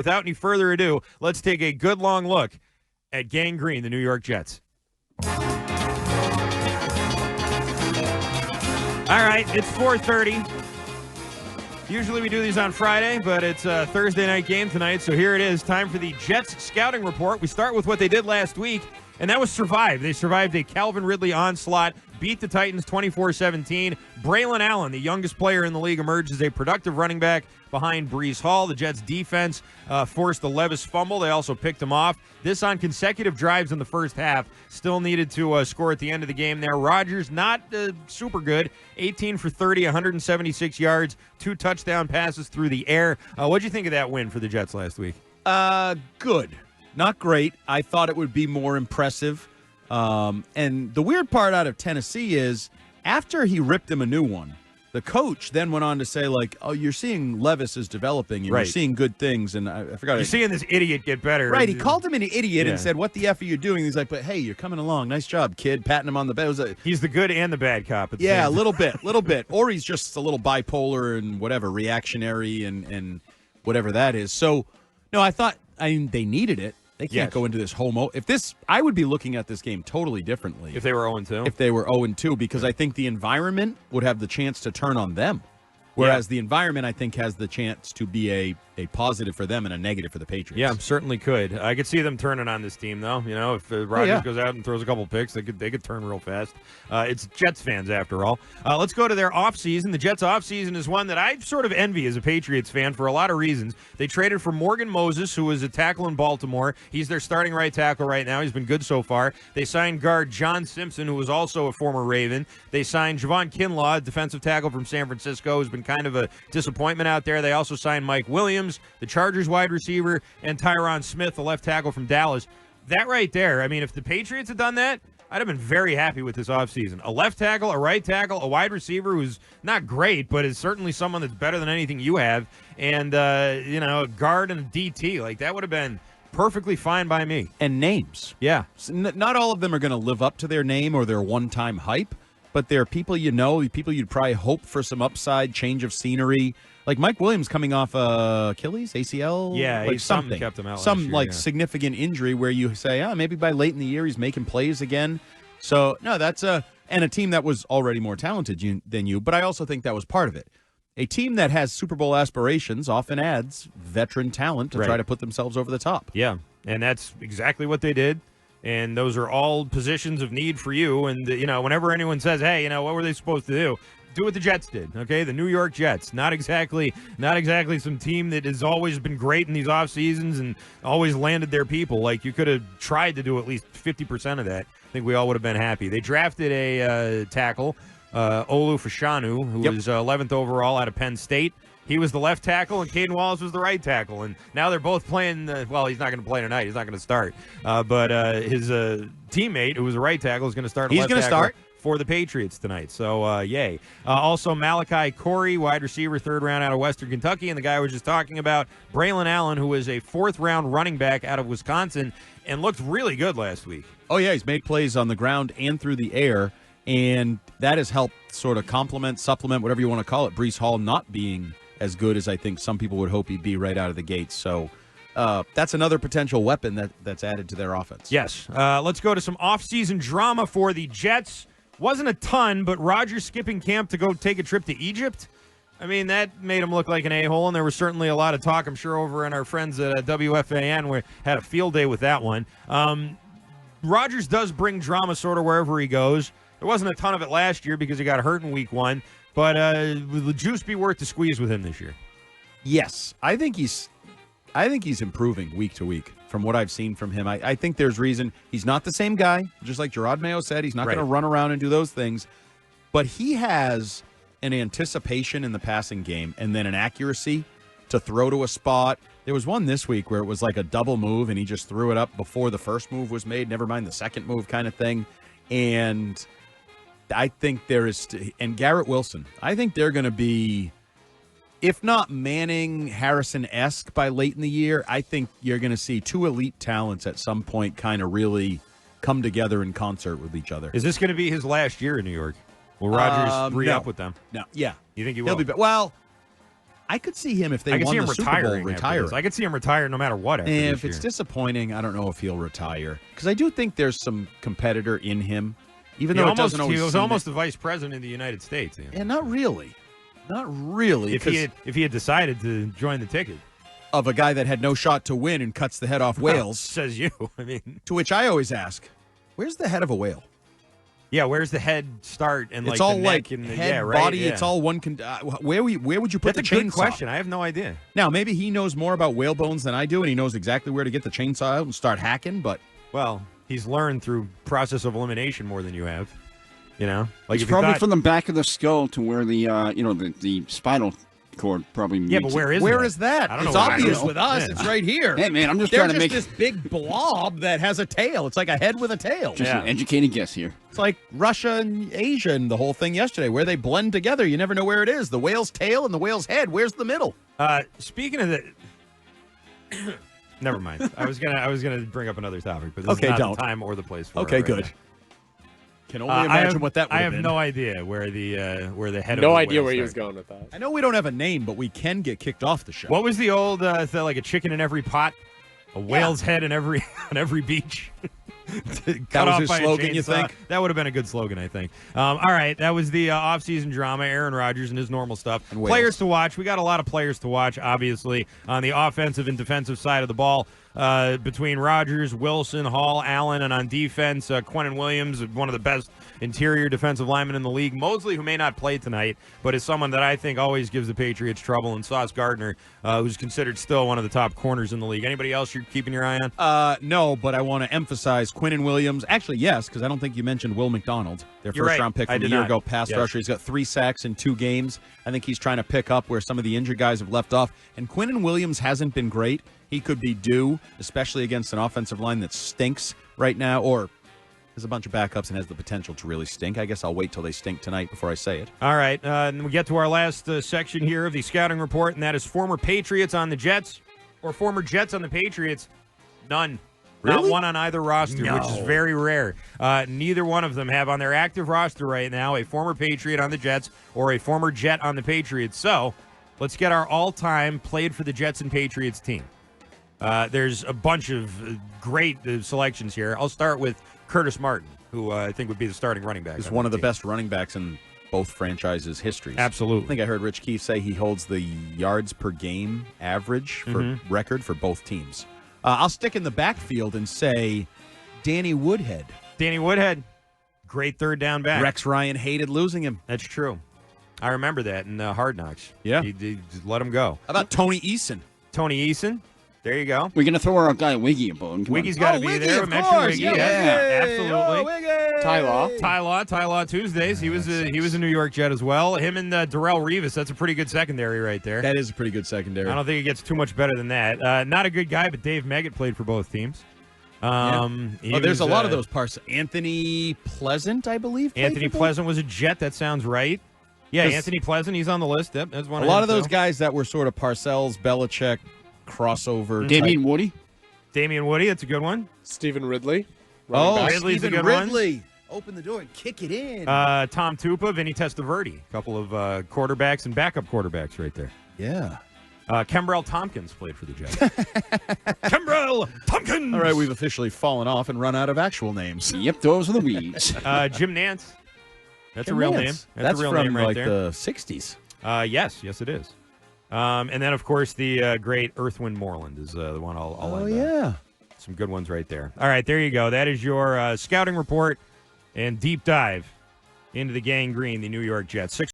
Without any further ado, let's take a good long look at Gang Green, the New York Jets. All right, it's 4:30. Usually we do these on Friday, but it's a Thursday night game tonight, so here it is. Time for the Jets scouting report. We start with what they did last week, and that was survive. They survived a Calvin Ridley onslaught, beat the Titans 24-17. Braylon Allen, the youngest player in the league, emerged as a productive running back behind Breece Hall. The Jets' defense forced the Levis fumble. They also picked him off. This on consecutive drives in the first half. Still needed to score at the end of the game there. Rodgers, not super good. 18 for 30, 176 yards, 2 touchdown passes through the air. What'd you think of that win for the Jets last week? Good. Not great. I thought it would be more impressive. And the weird part out of Tennessee is after he ripped him a new one, the coach then went on to say, like, oh, you're seeing Levis is developing, and you're seeing good things. And I forgot. You're seeing this idiot get better. Right. He called him an idiot and said, what the F are you doing? He's like, but, hey, you're coming along. Nice job, kid. Patting him on the back. He's the good and the bad cop. Yeah, a little bit. Or he's just a little bipolar and whatever, reactionary and whatever that is. So, no, they needed it. They can't go into this I would be looking at this game totally differently. If they were 0-2? If they were 0-2, because I think the environment would have the chance to turn on them. Whereas the environment, I think, has the chance to be a positive for them and a negative for the Patriots. Yeah, certainly could. I could see them turning on this team, though. You know, if Rodgers goes out and throws a couple picks, they could turn real fast. It's Jets fans, after all. Let's go to their offseason. The Jets' offseason is one that I sort of envy as a Patriots fan for a lot of reasons. They traded for Morgan Moses, who was a tackle in Baltimore. He's their starting right tackle right now. He's been good so far. They signed guard John Simpson, who was also a former Raven. They signed Javon Kinlaw, a defensive tackle from San Francisco, who's been kind of a disappointment out there. They also signed Mike Williams, the Chargers wide receiver, and Tyron Smith, the left tackle from Dallas. That right there, I mean, if the Patriots had done that, I'd have been very happy with this offseason. A left tackle, a right tackle, a wide receiver who's not great, but is certainly someone that's better than anything you have, and, a guard and a DT. Like, that would have been perfectly fine by me. And names. Yeah. Not all of them are going to live up to their name or their one-time hype, but they're people people you'd probably hope for some upside, change of scenery. Like Mike Williams coming off Achilles, ACL? Yeah, like something kept him out some last year, significant injury where you say, maybe by late in the year he's making plays again. So, no, that's a team that was already more talented than you, but I also think that was part of it. A team that has Super Bowl aspirations often adds veteran talent to try to put themselves over the top. Yeah, and that's exactly what they did. And those are all positions of need for you. And, whenever anyone says, hey, what were they supposed to do? Do what the Jets did, okay? The New York Jets. Not exactly some team that has always been great in these off seasons and always landed their people. Like, you could have tried to do at least 50% of that. I think we all would have been happy. They drafted a tackle, Olu Fashanu, who was 11th overall out of Penn State. He was the left tackle, and Caden Wallace was the right tackle. And now they're both playing. He's not going to play tonight. He's not going to start. But his teammate, who was a right tackle, is going to start. He's going to start for the Patriots tonight. So, yay. Also, Malachi Corey, wide receiver, 3rd round out of Western Kentucky. And the guy I was just talking about, Braylon Allen, who is a 4th-round running back out of Wisconsin and looked really good last week. Oh, yeah. He's made plays on the ground and through the air. And that has helped sort of supplement, whatever you want to call it, Breece Hall not being as good as I think some people would hope he'd be right out of the gates. So that's another potential weapon that's added to their offense. Yes. Let's go to some off-season drama for the Jets. Wasn't a ton, but Rodgers skipping camp to go take a trip to Egypt. I mean, that made him look like an a-hole, and there was certainly a lot of talk, I'm sure, over in our friends at weei-fm, where had a field day with that one. Rodgers does bring drama sort of wherever he goes. There wasn't a ton of it last year because he got hurt in week 1. But will the juice be worth the squeeze with him this year? Yes. I think he's improving week to week from what I've seen from him. I think there's reason. He's not the same guy. Just like Gerard Mayo said, he's not going to run around and do those things. But he has an anticipation in the passing game and then an accuracy to throw to a spot. There was one this week where it was like a double move, and he just threw it up before the first move was made, never mind the second move kind of thing. And I think and Garrett Wilson, I think they're going to be, if not Manning, Harrison-esque by late in the year. I think you're going to see 2 elite talents at some point kind of really come together in concert with each other. Is this going to be his last year in New York? Will Rodgers re-up with them? No. Yeah. You think he will? He'll be well, I could see him if they I could won see him the Super Bowl retiring. retiring. I could see him retire no matter what. After If this it's year. disappointing, I don't know if he'll retire because I do think there's some competitor in him, even though he was seem almost the vice president of the United States. Ian. Yeah, not really. If he had decided to join the ticket of a guy that had no shot to win and cuts the head off whales, says you. I mean, to which I always ask, where's the head of a whale? Yeah, where's the head start and it's like all the like neck and the head, right, body. It's all one. Where would you put That's the a chainsaw? good question. I have no idea. Now maybe he knows more about whale bones than I do, and he knows exactly where to get the chainsaw out and start hacking. But he's learned through process of elimination more than you have. You know, like it's probably from the back of the skull to where the the spinal cord probably meets. Yeah, but where is that? I don't it's know. Obvious with us. Yeah. It's right here. Hey, man, I'm just trying to make this big blob that has a tail. It's like a head with a tail. Just an educated guess here. It's like Russia and Asia and the whole thing yesterday, where they blend together. You never know where it is. The whale's tail and the whale's head. Where's the middle? Speaking of the. Never mind. I was gonna bring up another topic, but this is not the time or the place for it. Okay, good. Now. Can only imagine what that would have been. no idea where the head of no the idea where started. he was going with that. I know we don't have a name, but we can get kicked off the show. What was the old like a chicken in every pot, a whale's head in every on every beach? That was his slogan, you think? That would have been a good slogan, I think. All right, that was the off-season drama, Aaron Rodgers and his normal stuff. And players to watch. We got a lot of players to watch, obviously, on the offensive and defensive side of the ball. Between Rodgers, Wilson, Hall, Allen, and on defense, Quinnen Williams, one of the best interior defensive linemen in the league. Mosley, who may not play tonight, but is someone that I think always gives the Patriots trouble, and Sauce Gardner, who's considered still one of the top corners in the league. Anybody else you're keeping your eye on? No, but I want to emphasize Quinnen Williams. Actually, yes, because I don't think you mentioned Will McDonald, their first-round pick from a year ago, pass rusher. He's got 3 sacks in 2 games. I think he's trying to pick up where some of the injured guys have left off. And Quinnen Williams hasn't been great. He could be due, especially against an offensive line that stinks right now, or has a bunch of backups and has the potential to really stink. I guess I'll wait till they stink tonight before I say it. All right, and we get to our last section here of the scouting report, and that is former Patriots on the Jets or former Jets on the Patriots. None. Really? Not one on either roster, which is very rare. Neither one of them have on their active roster right now a former Patriot on the Jets or a former Jet on the Patriots. So let's get our all-time played for the Jets and Patriots team. There's a bunch of great selections here. I'll start with Curtis Martin, who I think would be the starting running back. He's one of the best running backs in both franchises' histories. Absolutely. I think I heard Rich Keefe say he holds the yards per game average for record for both teams. I'll stick in the backfield and say Danny Woodhead. Danny Woodhead, great third down back. Rex Ryan hated losing him. That's true. I remember that in Hard Knocks. Yeah. He just let him go. How about Tony Eason? Tony Eason. There you go. We're going to throw our guy Wiggy a bone. Wiggy's got to be Wiggy, there. of Mention course. Wiggy. Yeah. Absolutely. Oh, Wiggy. Ty Law Tuesdays. He was a New York Jet as well. Him and Darrelle Revis. That's a pretty good secondary right there. That is a pretty good secondary. I don't think it gets too much better than that. Not a good guy, but Dave Meggett played for both teams. There's a lot of those parts. Anthony Pleasant, I believe. Anthony Pleasant was a Jet. That sounds right. Yeah, Anthony Pleasant. He's on the list. Yep, that's one. A lot of those guys that were sort of Parcells, Belichick crossover. Damian Woody. Damian Woody. That's a good one. Stephen Ridley. Ridley's Stephen a good Ridley. One. Open the door and kick it in. Tom Tupa, Vinny Testaverde. A couple of quarterbacks and backup quarterbacks right there. Yeah. Kembrell Tompkins played for the Jets. Kembrell Tompkins! All right, we've officially fallen off and run out of actual names. Yep, those are the weeds. Jim Nance. That's Jim a real Nance. name. That's a real from name right like there. The 60s. Yes, it is. And then, of course, the great Earthwind Moreland is the one I'll end on. Yeah. Some good ones right there. All right, there you go. That is your scouting report and deep dive into the Gang Green, the New York Jets.